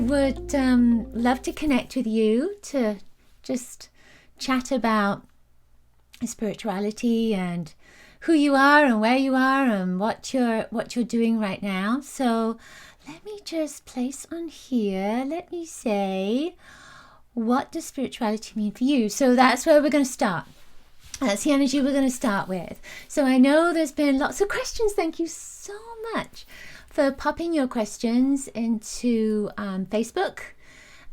would love to connect with you to just chat about spirituality and who you are and where you are and what you're doing right now. So let me just place on here. Let me say, what does spirituality mean for you? So that's where we're going to start. That's the energy we're going to start with. So I know there's been lots of questions. Thank you so much for popping your questions into Facebook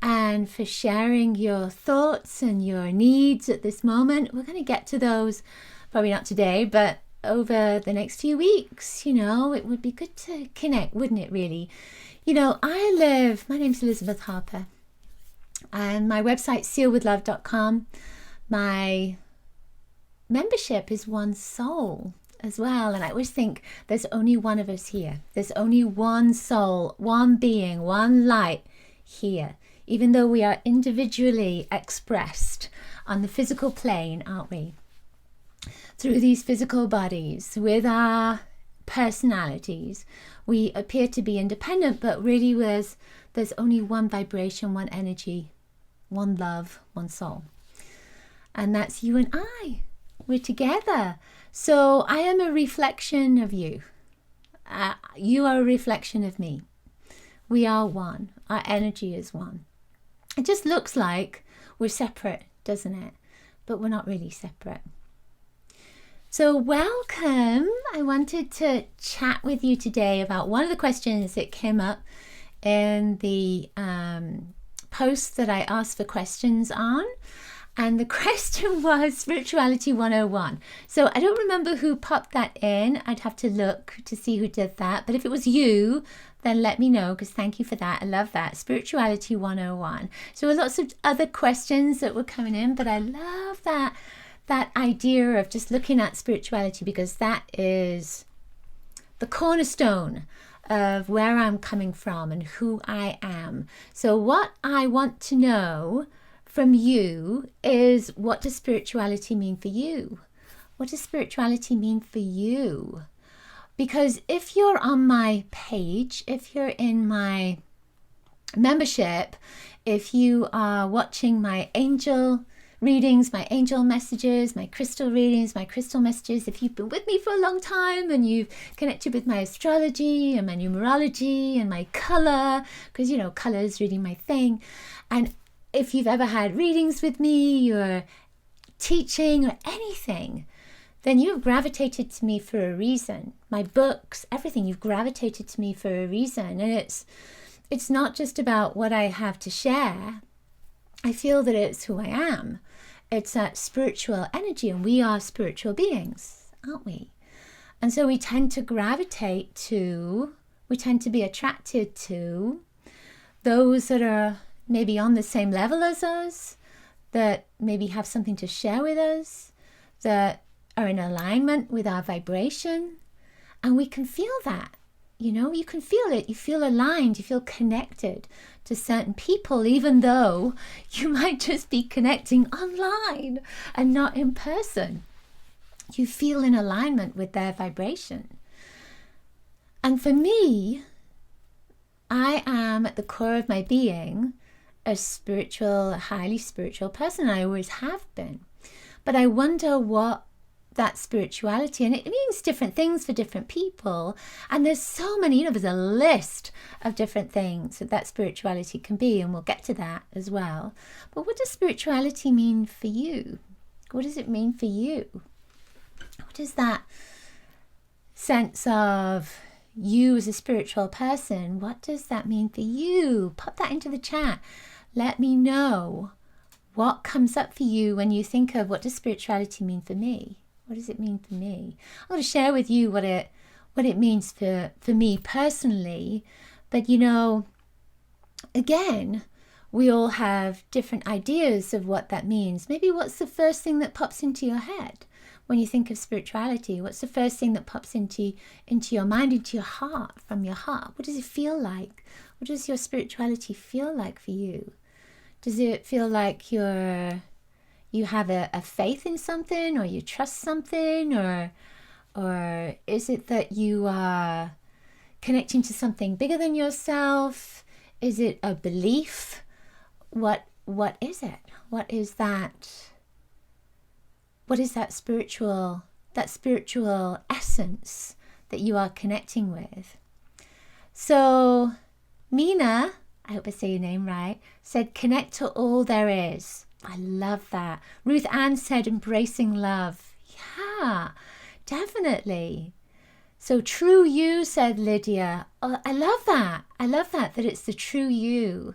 and for sharing your thoughts and your needs at this moment. We're going to get to those, probably not today, but over the next few weeks. You know, it would be good to connect, wouldn't it, really? You know, my name's Elizabeth Harper, and my website's sealwithlove.com. My membership is One Soul as well, and I always think there's only one of us here. There's only one soul, one being, one light here, even though we are individually expressed on the physical plane, aren't we? Through these physical bodies, with our personalities, we appear to be independent, but really there's only one vibration, one energy, one love, one soul. And that's you and I. We're together. So I am a reflection of you. You are a reflection of me. We are one. Our energy is one. It just looks like we're separate, doesn't it? But we're not really separate. So welcome. I wanted to chat with you today about one of the questions that came up in the post that I asked for questions on. And the question was Spirituality 101. So I don't remember who popped that in. I'd have to look to see who did that. But if it was you, then let me know, because thank you for that. I love that. Spirituality 101. So there were lots of other questions that were coming in, but I love that idea of just looking at spirituality, because that is the cornerstone of where I'm coming from and who I am. So what I want to know from you is, what does spirituality mean for you? What does spirituality mean for you? Because if you're on my page, if you're in my membership, if you are watching my angel readings, my angel messages, my crystal readings, my crystal messages, if you've been with me for a long time and you've connected with my astrology and my numerology and my color, because you know, color is really my thing, and if you've ever had readings with me or teaching or anything, then you've gravitated to me for a reason. My books, everything, you've gravitated to me for a reason. And it's not just about what I have to share. I feel that it's who I am. It's that spiritual energy, and we are spiritual beings, aren't we? And so we tend to be attracted to those that are maybe on the same level as us, that maybe have something to share with us, that are in alignment with our vibration. And we can feel that, you know, you can feel it. You feel aligned, you feel connected to certain people, even though you might just be connecting online and not in person. You feel in alignment with their vibration. And for me, I am at the core of my being a spiritual, a highly spiritual person. I always have been. But I wonder what that spirituality, and it means different things for different people. And there's so many, you know, there's a list of different things that spirituality can be, and we'll get to that as well. But what does spirituality mean for you? What does it mean for you? What is that sense of you as a spiritual person? What does that mean for you? Pop that into the chat. Let me know what comes up for you when you think of, what does spirituality mean for me? What does it mean for me? I'm going to share with you what it means for me personally. But you know, again, we all have different ideas of what that means. Maybe what's the first thing that pops into your head when you think of spirituality? What's the first thing that pops into your mind, into your heart, from your heart? What does it feel like? What does your spirituality feel like for you? Does it feel like you have a faith in something, or you trust something, or is it that you are connecting to something bigger than yourself? Is it a belief? What is it? What is that? What is that spiritual essence that you are connecting with? So Mina, I hope I say your name right, said connect to all there is. I love that. Ruth Ann said embracing love. Yeah, definitely. So true you, said Lydia. Oh, I love that. I love that it's the true you.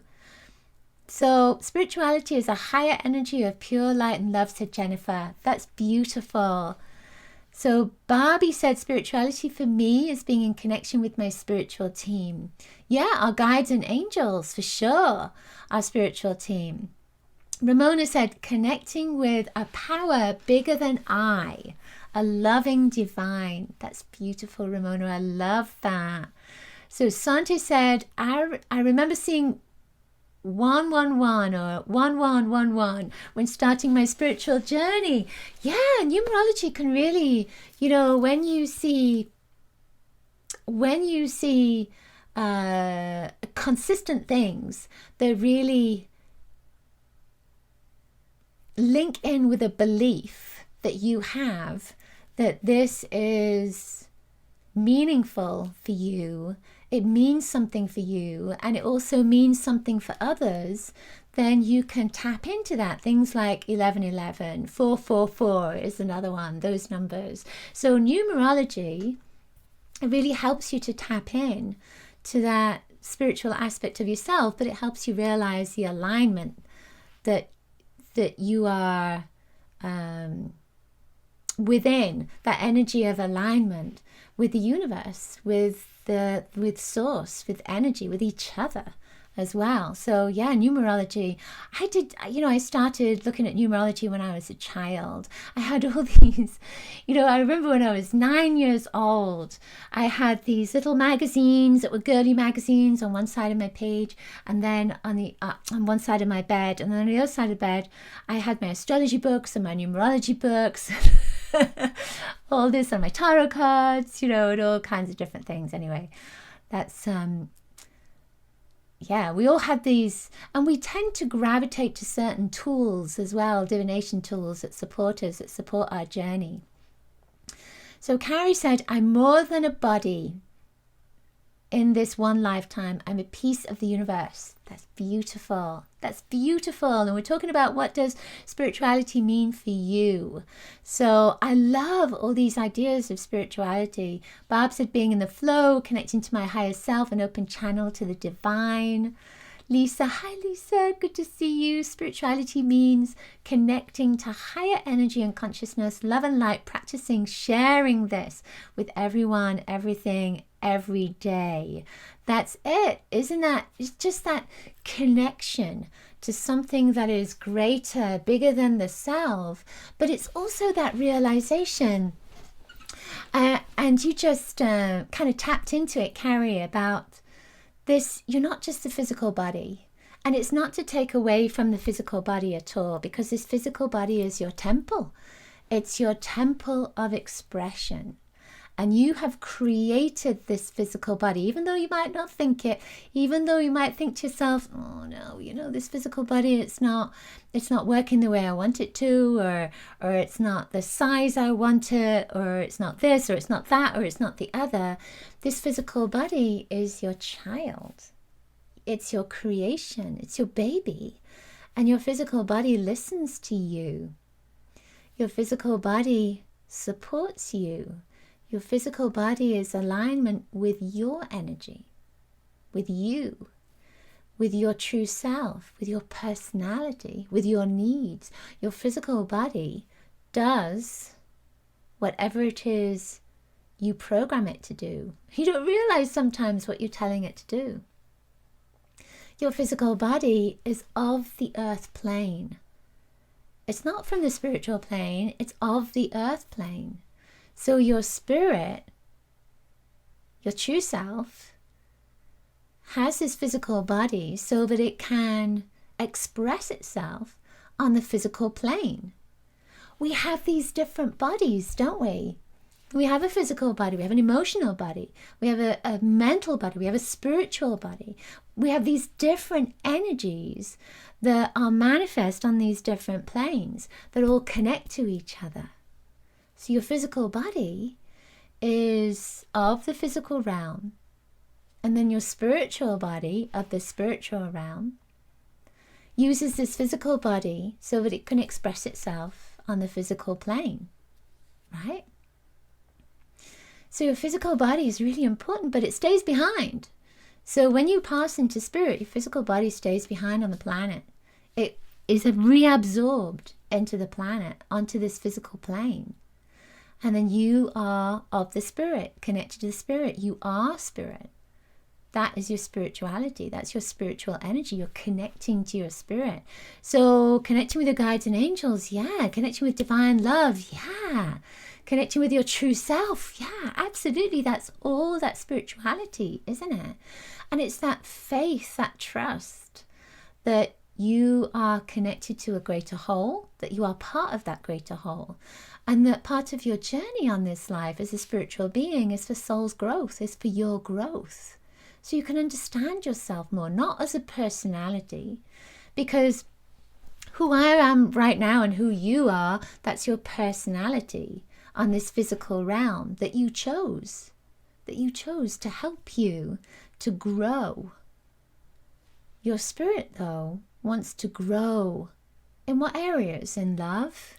So spirituality is a higher energy of pure light and love, said Jennifer. That's beautiful. So Barbie said spirituality for me is being in connection with my spiritual team. Yeah, our guides and angels, for sure, our spiritual team. Ramona said connecting with a power bigger than I, a loving divine. That's beautiful, Ramona. I love that. So Santi said, I remember seeing 111 or 1111 when starting my spiritual journey. Yeah, numerology can really, when you see consistent things that really link in with a belief that you have that this is meaningful for you, it means something for you, and it also means something for others, then you can tap into that. Things like 1111, 444 is another one, those numbers. So numerology, it really helps you to tap in to that spiritual aspect of yourself, but it helps you realize the alignment that you are within, that energy of alignment with the universe, with source, with energy, with each other as well. So yeah, numerology. I started looking at numerology when I was a child. I had all these, I remember when I was 9 years old, I had these little magazines that were girly magazines on one side of my page, and then on one side of my bed, and then on the other side of the bed, I had my astrology books and my numerology books. All this on my tarot cards, and all kinds of different things. Anyway, that's we all had these, and we tend to gravitate to certain tools as well, divination tools that support us, that support our journey. So Carrie said, I'm more than a body in this one lifetime. I'm a piece of the universe. That's beautiful. That's beautiful. And we're talking about what does spirituality mean for you. So I love all these ideas of spirituality. Barb said being in the flow, connecting to my higher self, an open channel to the divine. Lisa, hi Lisa, good to see you. Spirituality means connecting to higher energy and consciousness, love and light, practicing sharing this with everyone, everything, every day. That's it, isn't that? It's just that connection to something that is greater, bigger than the self. But it's also that realization, and you just kind of tapped into it, Carrie, about this. You're not just a physical body. And it's not to take away from the physical body at all, because this physical body is your temple. It's your temple of expression. And you have created this physical body, even though you might not think it, even though you might think to yourself, oh no, this physical body, it's not working the way I want it to, or it's not the size I want it, or it's not this, or it's not that, or it's not the other. This physical body is your child. It's your creation. It's your baby. And your physical body listens to you. Your physical body supports you. Your physical body is alignment with your energy, with you, with your true self, with your personality, with your needs. Your physical body does whatever it is you program it to do. You don't realize sometimes what you're telling it to do. Your physical body is of the earth plane. It's not from the spiritual plane, it's of the earth plane. So your spirit, your true self, has this physical body so that it can express itself on the physical plane. We have these different bodies, don't we? We have a physical body, we have an emotional body, we have a mental body, we have a spiritual body. We have these different energies that are manifest on these different planes that all connect to each other. So your physical body is of the physical realm, and then your spiritual body of the spiritual realm uses this physical body so that it can express itself on the physical plane, right? So your physical body is really important, but it stays behind. So when you pass into spirit, your physical body stays behind on the planet. It is reabsorbed into the planet, onto this physical plane. And then you are of the spirit, connected to the spirit. You are spirit. That is your spirituality. That's your spiritual energy. You're connecting to your spirit. So connecting with your guides and angels, yeah. Connecting with divine love, yeah. Connecting with your true self, yeah, absolutely. That's all that spirituality, isn't it? And it's that faith, that trust that you are connected to a greater whole, that you are part of that greater whole, and that part of your journey on this life as a spiritual being is for soul's growth, is for your growth. So you can understand yourself more, not as a personality, because who I am right now and who you are, that's your personality on this physical realm that you chose to help you to grow. Your spirit, though, wants to grow in what areas? In love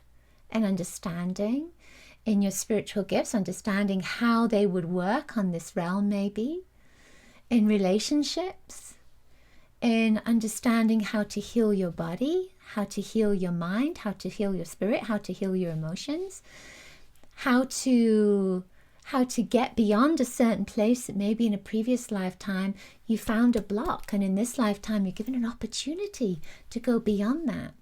and understanding, in your spiritual gifts, understanding how they would work on this realm, maybe, in relationships, in understanding how to heal your body, how to heal your mind, how to heal your spirit, how to heal your emotions, how to get beyond a certain place that maybe in a previous lifetime you found a block, and in this lifetime you're given an opportunity to go beyond that.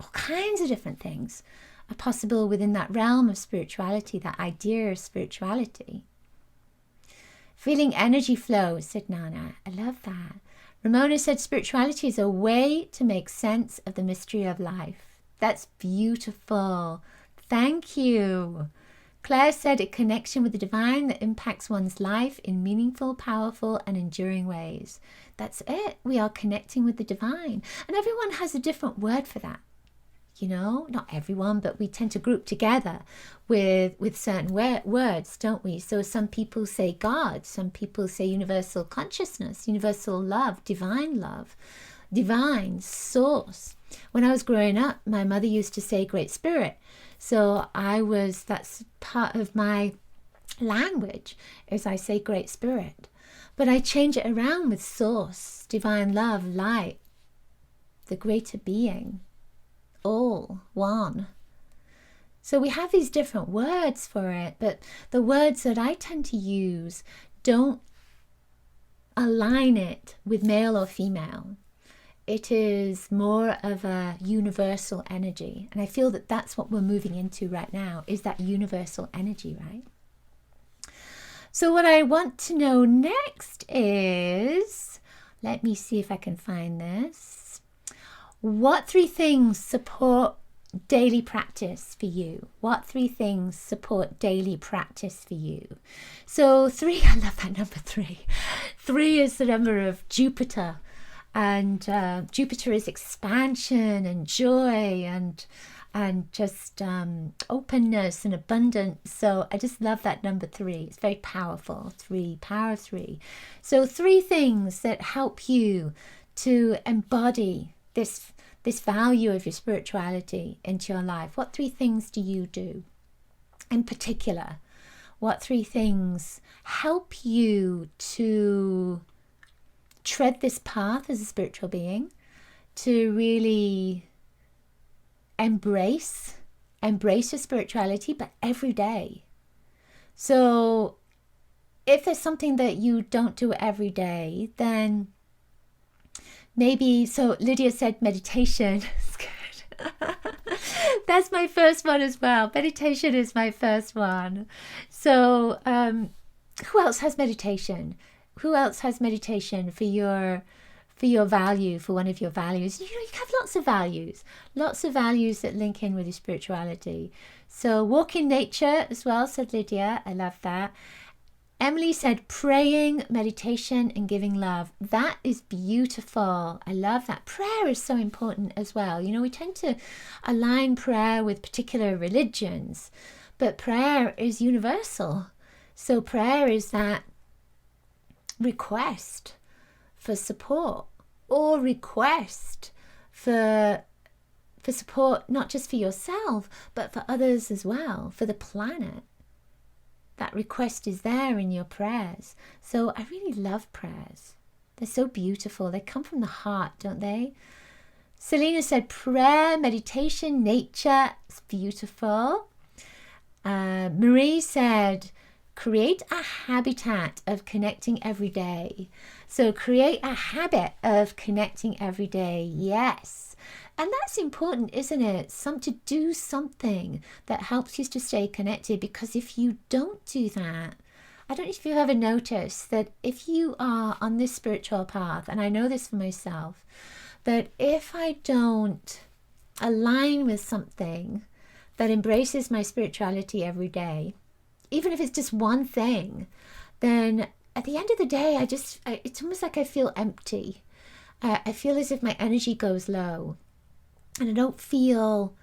All kinds of different things are possible within that realm of spirituality, that idea of spirituality. Feeling energy flow, said Nana. I love that. Ramona said spirituality is a way to make sense of the mystery of life. That's beautiful. Thank you. Claire said a connection with the divine that impacts one's life in meaningful, powerful, and enduring ways. That's it. We are connecting with the divine. And everyone has a different word for that. You know, not everyone, but we tend to group together with certain words, don't we? So some people say God, some people say universal consciousness, universal love, divine source. When I was growing up, my mother used to say Great Spirit. So that's part of my language, is I say Great Spirit. But I change it around with source, divine love, light, the greater being, all one. So we have these different words for it, but the words that I tend to use don't align it with male or female. It is more of a universal energy. And I feel that that's what we're moving into right now, is that universal energy, right? So what I want to know next is, let me see if I can find this. What 3 things support daily practice for you? What 3 things support daily practice for you? So 3, I love that number 3. 3 is the number of Jupiter. And Jupiter is expansion and joy and just openness and abundance. So I just love that number 3. It's very powerful. 3, power of 3. So 3 things that help you to embody this value of your spirituality into your life. What 3 things do you do in particular? What 3 things help you to tread this path as a spiritual being, to really embrace your spirituality, but every day? So if there's something that you don't do every day, then maybe, so Lydia said meditation. It's good. That's my first one as well. Meditation is my first one. So who else has meditation? Who else has meditation for your value, for one of your values? You know, you have lots of values that link in with your spirituality. So walk in nature as well, said Lydia. I love that. Emily said praying, meditation, and giving love. That is beautiful. I love that. Prayer is so important as well. You know, we tend to align prayer with particular religions, but prayer is universal. So prayer is that request for support, or request for support, not just for yourself, but for others as well, for the planet. That request is there in your prayers. So I really love prayers. They're so beautiful. They come from the heart, don't they? Selena said prayer, meditation, nature. It's beautiful. Marie said create a habitat of connecting every day. So create a habit of connecting every day. Yes. And that's important, isn't it? To do something that helps you to stay connected, because if you don't do that, I don't know if you've ever noticed that if you are on this spiritual path, and I know this for myself, that if I don't align with something that embraces my spirituality every day, even if it's just one thing, then at the end of the day, it's almost like I feel empty. I feel as if my energy goes low. And I don't feel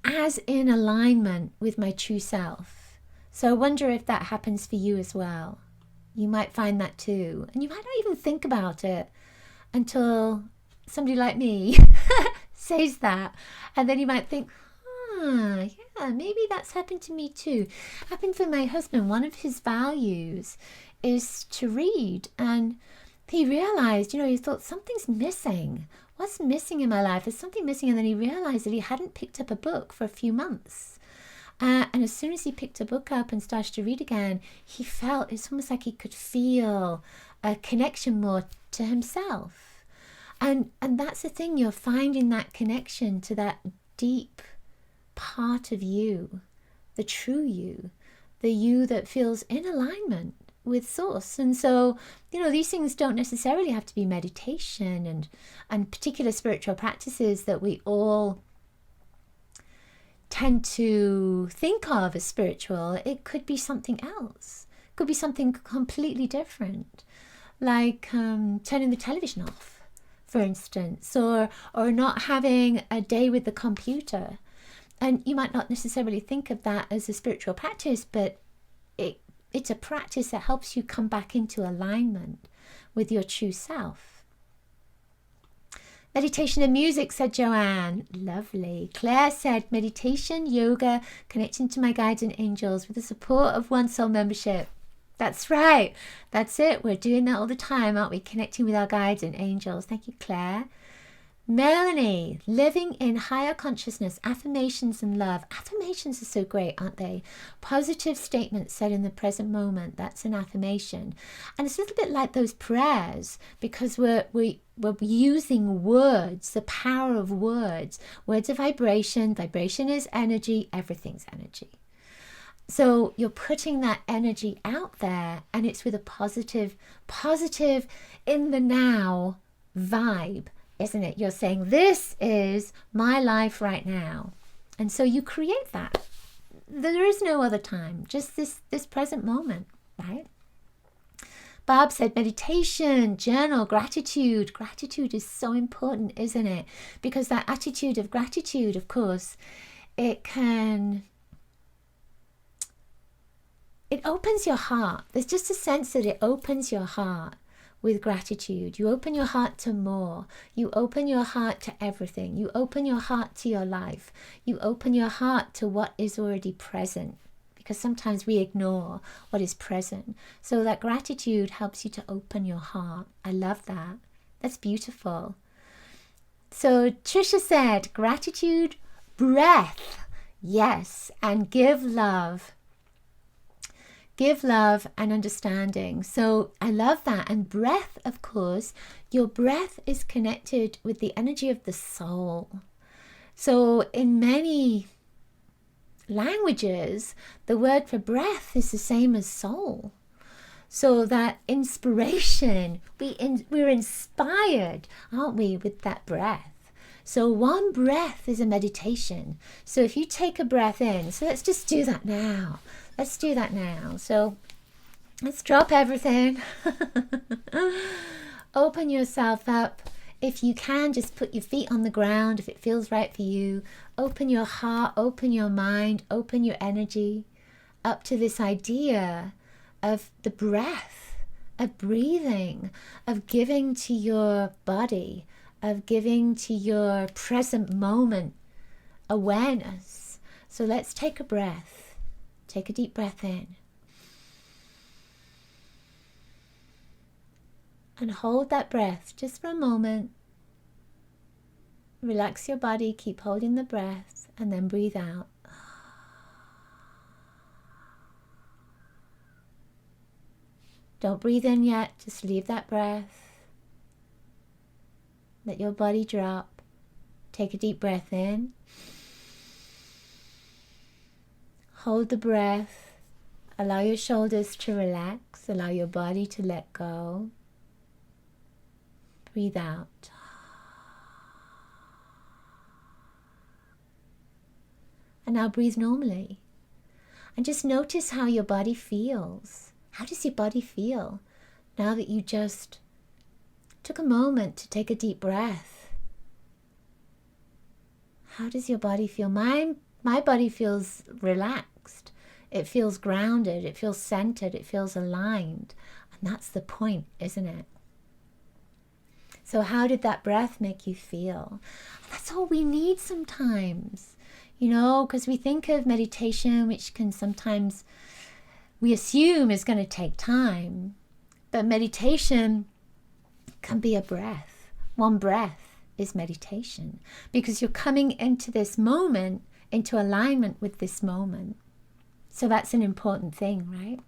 as in alignment with my true self. So I wonder if that happens for you as well. You might find that too. And you might not even think about it until somebody like me says that. And then you might think, yeah, maybe that's happened to me too. Happened for my husband. One of his values is to read. And he realized, he thought something's missing. What's missing in my life? There's something missing. And then he realized that he hadn't picked up a book for a few months. And as soon as he picked a book up and started to read again, he felt, it's almost like he could feel a connection more to himself. And that's the thing, you're finding that connection to that deep part of you, the true you, the you that feels in alignment with source. And so, these things don't necessarily have to be meditation and particular spiritual practices that we all tend to think of as spiritual. It could be something else. It could be something completely different, like turning the television off, for instance, or not having a day with the computer. And you might not necessarily think of that as a spiritual practice, but it's a practice that helps you come back into alignment with your true self. Meditation and music, said Joanne. Lovely. Claire said meditation, yoga, connecting to my guides and angels with the support of One Soul membership. That's right. That's it. We're doing that all the time, aren't we? Connecting with our guides and angels. Thank you, Claire. Melanie, living in higher consciousness, affirmations and love. Affirmations are so great, aren't they? Positive statements said in the present moment. That's an affirmation. And it's a little bit like those prayers, because we're using words, the power of words. Words are vibration. Vibration is energy. Everything's energy. So you're putting that energy out there, and it's with a positive in the now vibe, isn't it? You're saying, this is my life right now. And so you create that. There is no other time, just this present moment, right? Barb said meditation, journal, gratitude. Gratitude is so important, isn't it? Because that attitude of gratitude, of course, it opens your heart. There's just a sense that it opens your heart with gratitude. You open your heart to more. You open your heart to everything. You open your heart to your life. You open your heart to what is already present, because sometimes we ignore what is present. So that gratitude helps you to open your heart. I love that. That's beautiful. So Trisha said gratitude, breath, yes, and give love. Give love and understanding. So I love that. And breath, of course, your breath is connected with the energy of the soul. So in many languages, the word for breath is the same as soul. So that inspiration, we're inspired, aren't we, with that breath? So one breath is a meditation. So if you take a breath in, so let's just do that now. Let's do that now. So let's drop everything. Open yourself up. If you can, just put your feet on the ground if it feels right for you. Open your heart, open your mind, open your energy up to this idea of the breath, of breathing, of giving to your body, of giving to your present moment awareness. So let's take a breath. Take a deep breath in. And hold that breath just for a moment. Relax your body, keep holding the breath, and then breathe out. Don't breathe in yet, just leave that breath. Let your body drop. Take a deep breath in. Hold the breath. Allow your shoulders to relax. Allow your body to let go. Breathe out. And now breathe normally. And just notice how your body feels. How does your body feel now that you just took a moment to take a deep breath? How does your body feel? My body feels relaxed. It feels grounded. It feels centered. It feels aligned. And that's the point, isn't it? So how did that breath make you feel? That's all we need sometimes, you know, because we think of meditation, which can sometimes, we assume is going to take time. But meditation can be a breath. One breath is meditation because you're coming into this moment, into alignment with this moment. So that's an important thing, right?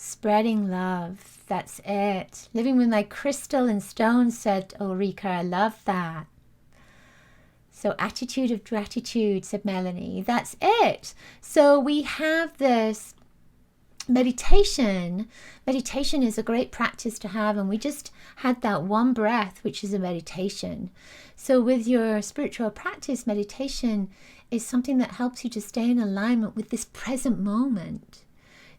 Spreading love, that's it. Living with my crystal and stone, said Ulrika. I love that. So attitude of gratitude, said Melanie. That's it. So we have this meditation. Meditation is a great practice to have, and we just had that one breath, which is a meditation. So with your spiritual practice, meditation is something that helps you to stay in alignment with this present moment.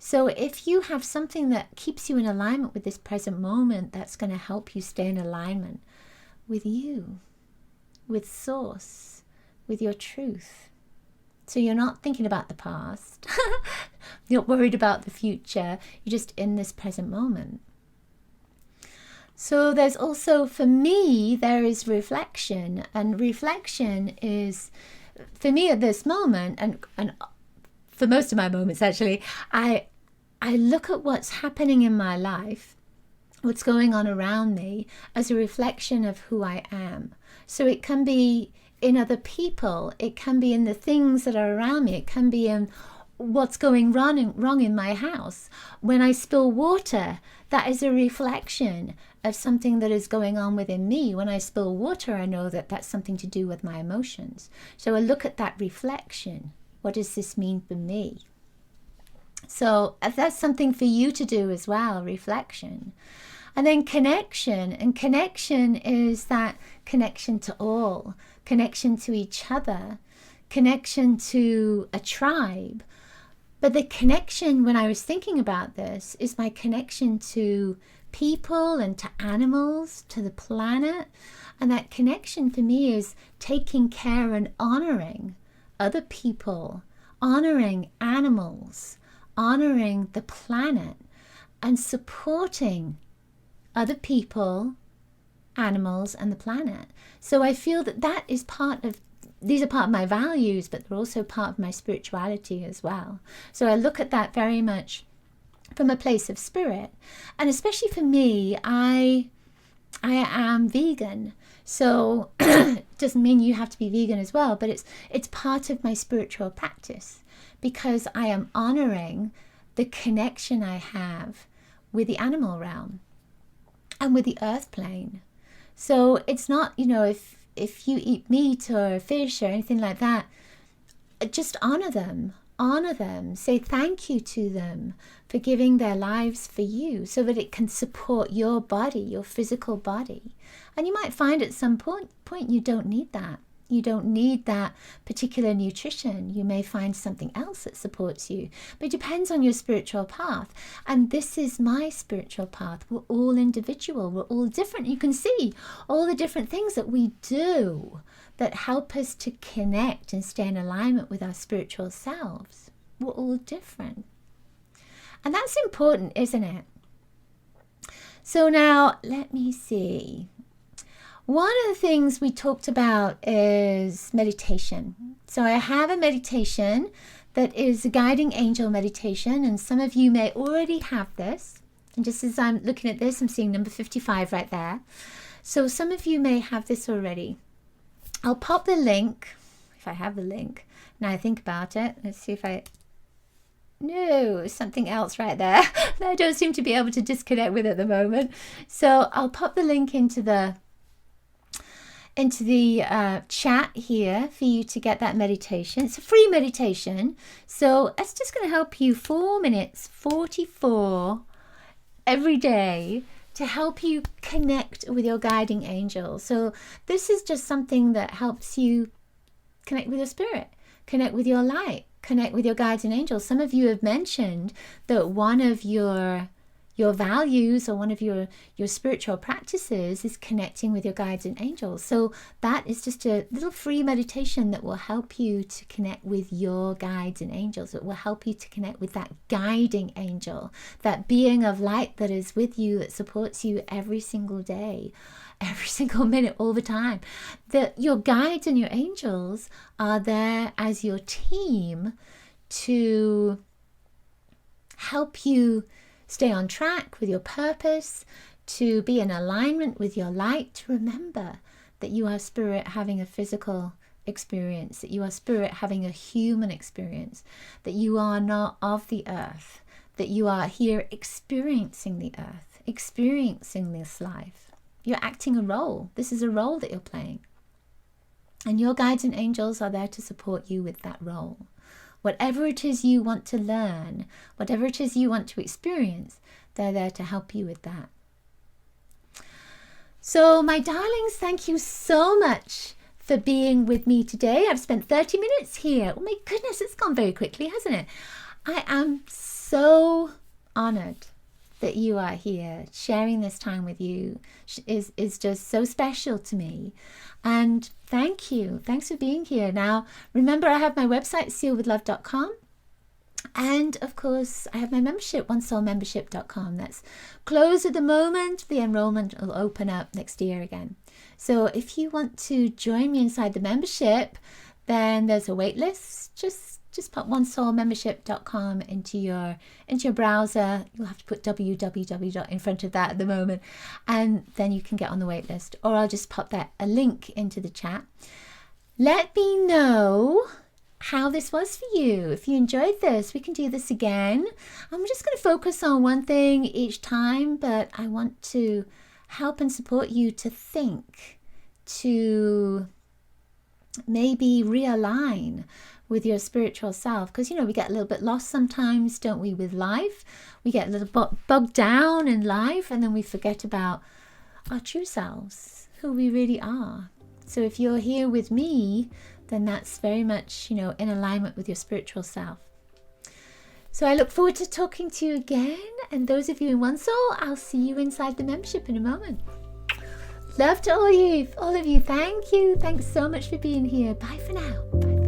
So if you have something that keeps you in alignment with this present moment, that's going to help you stay in alignment with you, with source, with your truth. So you're not thinking about the past. You're not worried about the future. You're just in this present moment. So there's also, for me, there is reflection. And reflection is, for me at this moment, and for most of my moments actually, I look at what's happening in my life, what's going on around me, as a reflection of who I am. So it can be in other people, it can be in the things that are around me, it can be in what's going wrong in my house. When I spill water, that is a reflection of something that is going on within me. When I spill water, I know that that's something to do with my emotions. So I look at that reflection. What does this mean for me? So that's something for you to do as well, reflection. And then connection. And connection is that connection to all, connection to each other, connection to a tribe. But the connection, when I was thinking about this, is my connection to people and to animals, to the planet. And that connection for me is taking care and honoring other people, honoring animals, honoring the planet, and supporting other people, animals, and the planet. So I feel that that is these are part of my values, but they're also part of my spirituality as well. So I look at that very much from a place of spirit. And especially for me, I am vegan. So it doesn't mean you have to be vegan as well, but it's part of my spiritual practice, because I am honoring the connection I have with the animal realm and with the earth plane. So it's not, if you eat meat or fish or anything like that, just honor them. honor them, say thank you to them for giving their lives for you so that it can support your body, your physical body. And you might find at some point you don't need that. You don't need that particular nutrition. You may find something else that supports you. But it depends on your spiritual path. And this is my spiritual path. We're all individual. We're all different. You can see all the different things that we do that help us to connect and stay in alignment with our spiritual selves. We're all different. And that's important, isn't it? So now, let me see. One of the things we talked about is meditation. So I have a meditation that is a guiding angel meditation, and some of you may already have this. And just as I'm looking at this, I'm seeing number 55 right there. So some of you may have this already. I'll pop the link, if I have the link. Now I think about it. Let's see if I... No, something else right there. I don't seem to be able to disconnect with it at the moment. So I'll pop the link into the chat here for you to get that meditation. It's a free meditation. So it's just going to help you 4 minutes, 44 every day to help you connect with your guiding angel. So this is just something that helps you connect with your spirit, connect with your light, connect with your guides and angels. Some of you have mentioned that one of your values or one of your spiritual practices is connecting with your guides and angels. So that is just a little free meditation that will help you to connect with your guides and angels. It will help you to connect with that guiding angel, that being of light that is with you, that supports you every single day, every single minute, all the time. That your guides and your angels are there as your team to help you stay on track with your purpose, to be in alignment with your light, to remember that you are spirit having a physical experience, that you are spirit having a human experience, that you are not of the earth, that you are here experiencing the earth, experiencing this life. You're acting a role. This is a role that you're playing. And your guides and angels are there to support you with that role. Whatever it is you want to learn, whatever it is you want to experience, they're there to help you with that. So my darlings, thank you so much for being with me today. I've spent 30 minutes here. Oh my goodness, it's gone very quickly, hasn't it? I am so honored that you are here. Sharing this time with you is just so special to me. And thank you. Thanks for being here. Now, remember, I have my website, sealwithlove.com. And of course, I have my membership, onesoulmembership.com. That's closed at the moment. The enrollment will open up next year again. So if you want to join me inside the membership, then there's a wait list. Just put onesoulmembership.com into your browser. You'll have to put www in front of that at the moment, and then you can get on the wait list. Or I'll just pop a link into the chat. Let me know how this was for you. If you enjoyed this, we can do this again. I'm just going to focus on one thing each time, but I want to help and support you to think, to maybe realign with your spiritual self, because we get a little bit lost sometimes, don't we, with life. We get a little bogged down in life, and then we forget about our true selves, who we really are. So if you're here with me, then that's very much in alignment with your spiritual self. So I look forward to talking to you again, and those of you in One Soul, I'll see you inside the membership in a moment. Love to all of you. Thank you. Thanks so much for being here. Bye for now. Bye.